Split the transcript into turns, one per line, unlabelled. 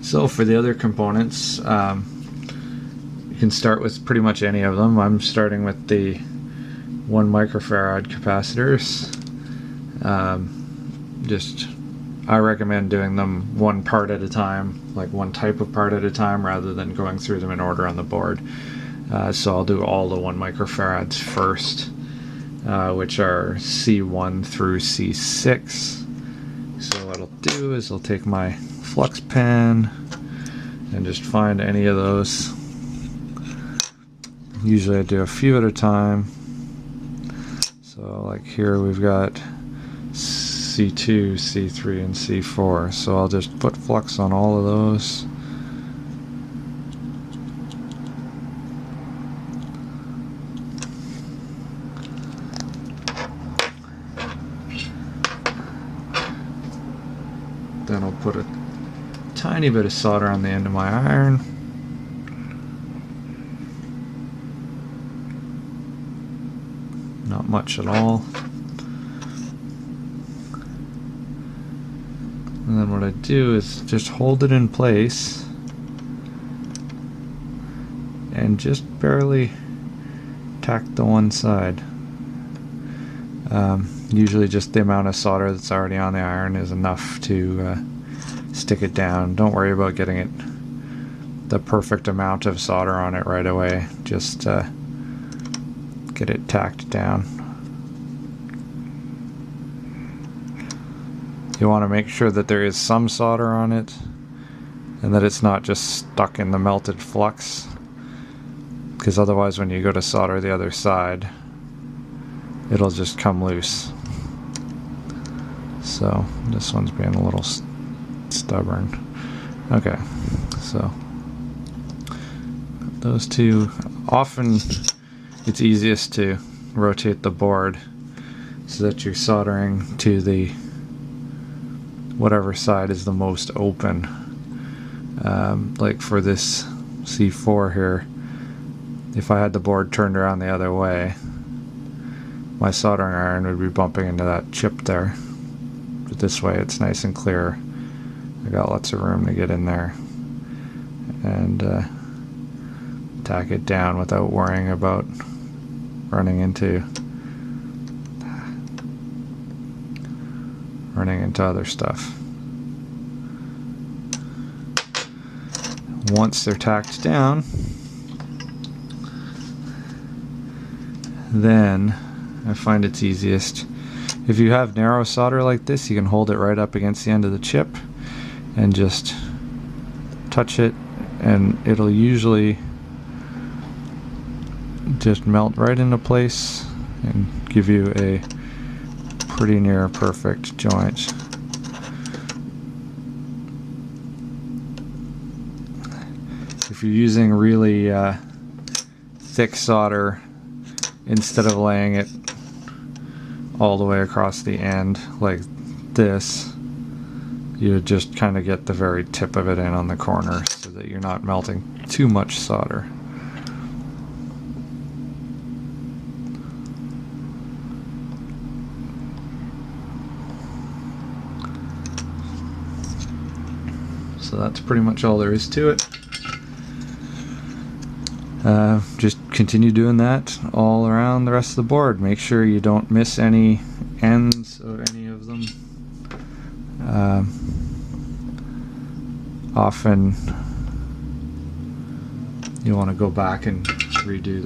So for the other components, you can start with pretty much any of them. I'm starting with the 1 microfarad capacitors. I recommend doing them one part at a time, like one type of part at a time, rather than going through them in order on the board. So I'll do all the 1 microfarads first, which are C1 through C6. So what I'll do is I'll take my flux pen and just find any of those. Usually I do a few at a time. So like here we've got C2, C3, and C4. So I'll just put flux on all of those. Then I'll put a tiny bit of solder on the end of my iron. Not much at all. And then what I do is just hold it in place and just barely tack the one side. Usually just the amount of solder that's already on the iron is enough to stick it down. Don't worry about getting it the perfect amount of solder on it right away. Just get it tacked down. You want to make sure that there is some solder on it and that it's not just stuck in the melted flux, because otherwise when you go to solder the other side it'll just come loose. So this one's being a little stubborn. Okay, so those two. Often it's easiest to rotate the board so that you're soldering to the whatever side is the most open. Like for this C4 here, if I had the board turned around the other way, my soldering iron would be bumping into that chip there. But this way it's nice and clear. I got lots of room to get in there and tack it down without worrying about running into other stuff. Once they're tacked down, then I find it's easiest. If you have narrow solder like this, you can hold it right up against the end of the chip and just touch it, and it'll usually just melt right into place and give you a pretty near perfect joint. If you're using really thick solder, instead of laying it all the way across the end like this, you would just kind of get the very tip of it in on the corner so that you're not melting too much solder. So that's pretty much all there is to it. Just continue doing that all around the rest of the board. Make sure you don't miss any ends of any of them. Often you want to go back and redo